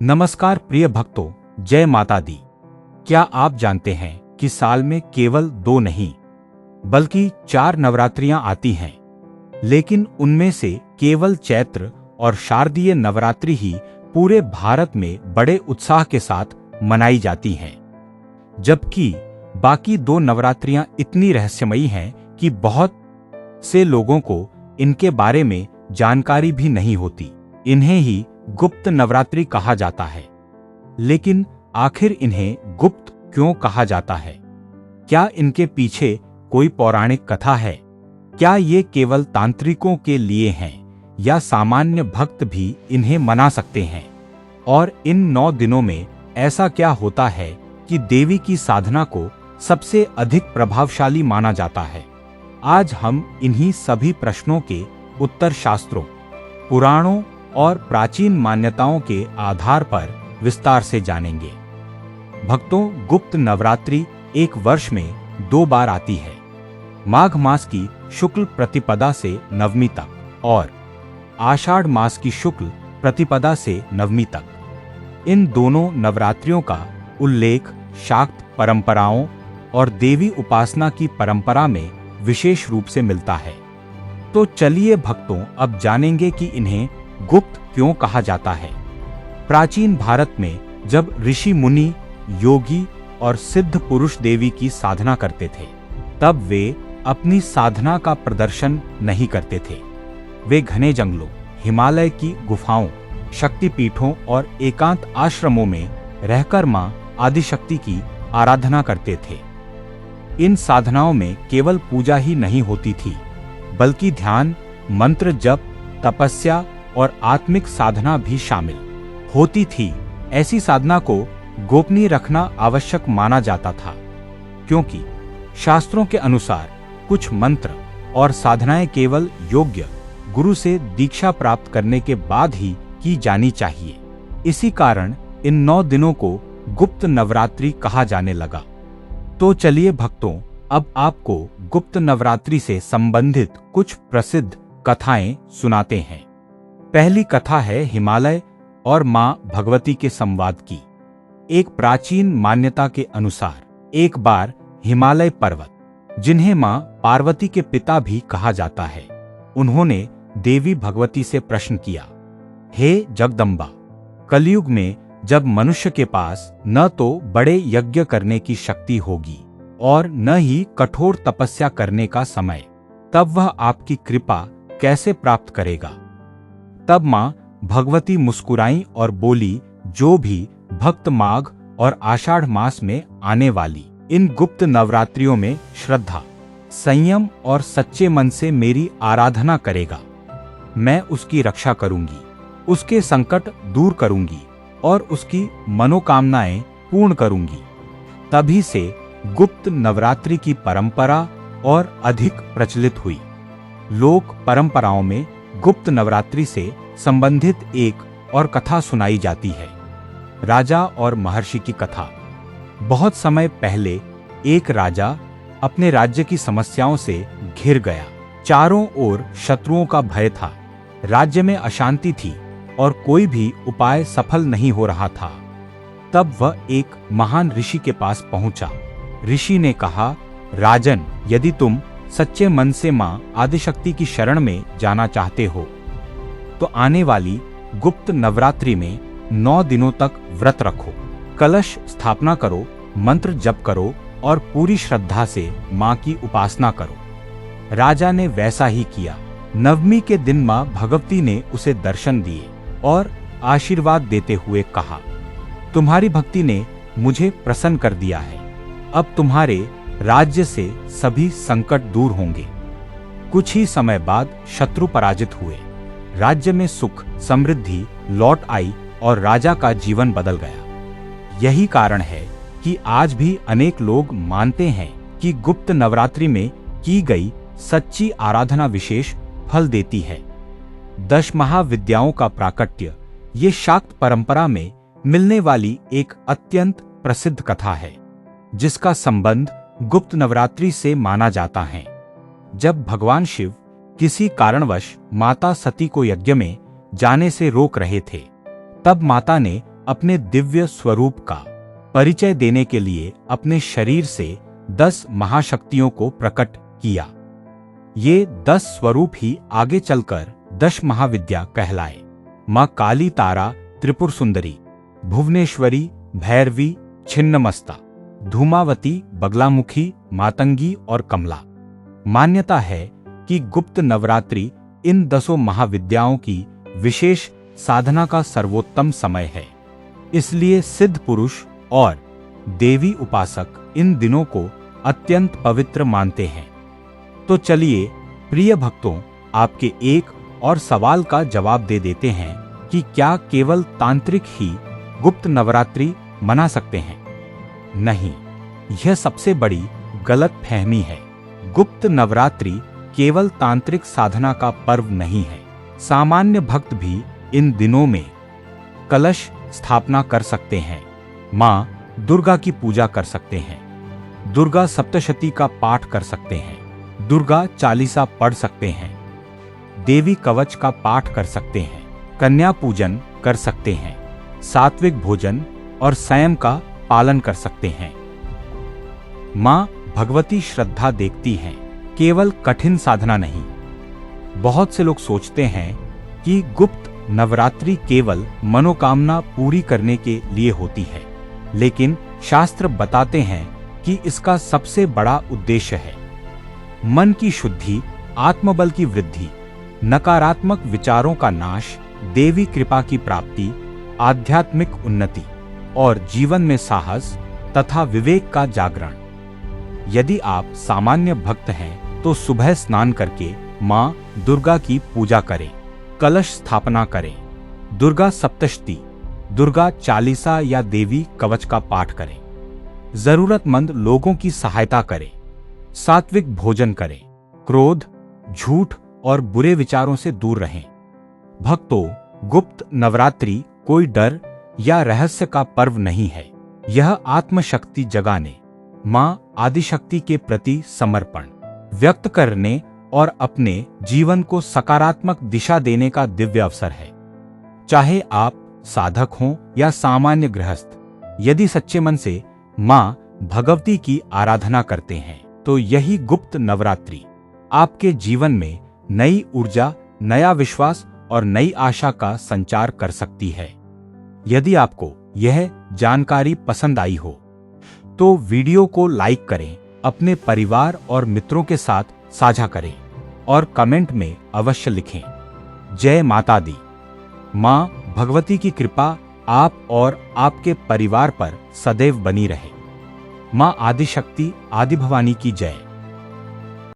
नमस्कार प्रिय भक्तों, जय माता दी। क्या आप जानते हैं कि साल में केवल 2 नहीं बल्कि 4 नवरात्रियां आती हैं, लेकिन उनमें से केवल चैत्र और शारदीय नवरात्रि ही पूरे भारत में बड़े उत्साह के साथ मनाई जाती हैं, जबकि बाकी 2 नवरात्रियां इतनी रहस्यमयी हैं कि बहुत से लोगों को इनके बारे में जानकारी भी नहीं होती। इन्हें ही गुप्त नवरात्रि कहा जाता है। लेकिन आखिर इन्हें गुप्त क्यों कहा जाता है? क्या इनके पीछे कोई पौराणिक कथा है? क्या ये केवल तांत्रिकों के लिए हैं या सामान्य भक्त भी इन्हें मना सकते हैं? और इन 9 दिनों में ऐसा क्या होता है कि देवी की साधना को सबसे अधिक प्रभावशाली माना जाता है? आज हम इन्हीं सभी प्रश्नों के उत्तर शास्त्रों, पुराणों और प्राचीन मान्यताओं के आधार पर विस्तार से जानेंगे। भक्तों, गुप्त नवरात्रि एक वर्ष में 2 बार आती है, माघ मास की शुक्ल प्रतिपदा से नवमी तक और आषाढ़ मास की शुक्ल प्रतिपदा से नवमी तक। इन दोनों नवरात्रियों का उल्लेख शाक्त परंपराओं और देवी उपासना की परंपरा में विशेष रूप से मिलता है। तो चलिए भक्तों, अब जानेंगे कि इन्हें गुप्त क्यों कहा जाता है। प्राचीन भारत में जब ऋषि मुनि, योगी और सिद्ध पुरुष देवी की साधना करते थे, तब वे अपनी साधना का प्रदर्शन नहीं करते थे। वे घने जंगलों, हिमालय की गुफाओं, शक्तिपीठों और एकांत आश्रमों में रहकर मां आदिशक्ति की आराधना करते थे। इन साधनाओं में केवल पूजा ही नहीं होती थी, बल्कि ध्यान, मंत्र जप, तपस्या और आत्मिक साधना भी शामिल होती थी। ऐसी साधना को गोपनीय रखना आवश्यक माना जाता था, क्योंकि शास्त्रों के अनुसार कुछ मंत्र और साधनाएं केवल योग्य गुरु से दीक्षा प्राप्त करने के बाद ही की जानी चाहिए। इसी कारण इन 9 दिनों को गुप्त नवरात्रि कहा जाने लगा। तो चलिए भक्तों, अब आपको गुप्त नवरात्रि से संबंधित कुछ प्रसिद्ध कथाएं सुनाते हैं। पहली कथा है हिमालय और मां भगवती के संवाद की। एक प्राचीन मान्यता के अनुसार एक बार हिमालय पर्वत, जिन्हें मां पार्वती के पिता भी कहा जाता है, उन्होंने देवी भगवती से प्रश्न किया, हे जगदम्बा, कलयुग में जब मनुष्य के पास न तो बड़े यज्ञ करने की शक्ति होगी और न ही कठोर तपस्या करने का समय, तब वह आपकी कृपा कैसे प्राप्त करेगा? तब मां भगवती मुस्कुराई और बोली, जो भी भक्त माघ और आषाढ़ मास में आने वाली इन गुप्त नवरात्रियों में श्रद्धा, संयम और सच्चे मन से मेरी आराधना करेगा, मैं उसकी रक्षा करूंगी, उसके संकट दूर करूंगी और उसकी मनोकामनाएं पूर्ण करूंगी। तभी से गुप्त नवरात्रि की परंपरा और अधिक प्रचलित हुई। लोक परंपराओं में गुप्त नवरात्रि से संबंधित एक और कथा सुनाई जाती है, राजा और महर्षि की कथा। बहुत समय पहले एक राजा अपने राज्य की समस्याओं से घिर गया। चारों ओर शत्रुओं का भय था, राज्य में अशांति थी और कोई भी उपाय सफल नहीं हो रहा था। तब वह एक महान ऋषि के पास पहुंचा। ऋषि ने कहा, राजन, यदि तुम सच्चे मन से मां आदिशक्ति की शरण में जाना चाहते हो, तो आने वाली गुप्त नवरात्रि में 9 दिनों तक व्रत रखो, कलश स्थापना करो, मंत्र जप करो और पूरी श्रद्धा से मां की उपासना करो। राजा ने वैसा ही किया। नवमी के दिन मां भगवती ने उसे दर्शन दिए और आशीर्वाद देते हुए कहा, तुम्हारी भक्ति ने मुझे प्रसन्न कर दिया है, अब तुम्हारे राज्य से सभी संकट दूर होंगे। कुछ ही समय बाद शत्रु पराजित हुए, राज्य में सुख समृद्धि लौट आई और राजा का जीवन बदल गया। यही कारण है कि आज भी अनेक लोग मानते हैं कि गुप्त नवरात्रि में की गई सच्ची आराधना विशेष फल देती है। 10 महाविद्याओं का प्राकट्य ये शाक्त परंपरा में मिलने वाली एक अत्यंत प्रसिद्ध कथा है, जिसका संबंध गुप्त नवरात्रि से माना जाता है। जब भगवान शिव किसी कारणवश माता सती को यज्ञ में जाने से रोक रहे थे, तब माता ने अपने दिव्य स्वरूप का परिचय देने के लिए अपने शरीर से 10 महाशक्तियों को प्रकट किया। ये 10 स्वरूप ही आगे चलकर 10 महाविद्या कहलाए। मां काली तारा त्रिपुर सुंदरी, भुवनेश्वरी, भैरवी, छिन्नमस्ता, धूमावती, बगलामुखी, मातंगी और कमला। मान्यता है कि गुप्त नवरात्रि इन 10 महाविद्याओं की विशेष साधना का सर्वोत्तम समय है। इसलिए सिद्ध पुरुष और देवी उपासक इन दिनों को अत्यंत पवित्र मानते हैं। तो चलिए प्रिय भक्तों, आपके एक और सवाल का जवाब दे देते हैं कि क्या केवल तांत्रिक ही गुप्त नवरात्रि मना सकते हैं? नहीं, यह सबसे बड़ी गलतफहमी है। गुप्त नवरात्रि केवल तांत्रिक साधना का पर्व नहीं है। सामान्य भक्त भी इन दिनों में कलश स्थापना कर सकते हैं, मां दुर्गा की पूजा कर सकते हैं, दुर्गा सप्तशती का पाठ कर सकते हैं, दुर्गा चालीसा पढ़ सकते हैं, देवी कवच का पाठ कर सकते हैं, कन्या पूजन कर सकते हैं, सात्विक भोजन और संयम का पालन कर सकते हैं। मां भगवती श्रद्धा देखती हैं, केवल कठिन साधना नहीं। बहुत से लोग सोचते हैं कि गुप्त नवरात्रि केवल मनोकामना पूरी करने के लिए होती है, लेकिन शास्त्र बताते हैं कि इसका सबसे बड़ा उद्देश्य है मन की शुद्धि, आत्मबल की वृद्धि, नकारात्मक विचारों का नाश, देवी कृपा की प्राप्ति, आध्यात्मिक उन्नति और जीवन में साहस तथा विवेक का जागरण। यदि आप सामान्य भक्त हैं तो सुबह स्नान करके मां दुर्गा की पूजा करें, कलश स्थापना करें, दुर्गा सप्तशती, दुर्गा चालीसा या देवी कवच का पाठ करें, जरूरतमंद लोगों की सहायता करें, सात्विक भोजन करें, क्रोध, झूठ और बुरे विचारों से दूर रहें। भक्तों, गुप्त नवरात्रि कोई डर या रहस्य का पर्व नहीं है। यह आत्मशक्ति जगाने, मां आदिशक्ति के प्रति समर्पण व्यक्त करने और अपने जीवन को सकारात्मक दिशा देने का दिव्य अवसर है। चाहे आप साधक हों या सामान्य गृहस्थ, यदि सच्चे मन से मां भगवती की आराधना करते हैं तो यही गुप्त नवरात्रि आपके जीवन में नई ऊर्जा, नया विश्वास और नई आशा का संचार कर सकती है। यदि आपको यह जानकारी पसंद आई हो तो वीडियो को लाइक करें, अपने परिवार और मित्रों के साथ साझा करें और कमेंट में अवश्य लिखें। जय माता दी। मां भगवती की कृपा आप और आपके परिवार पर सदैव बनी रहे। मां आदिशक्ति आदि भवानी की जय।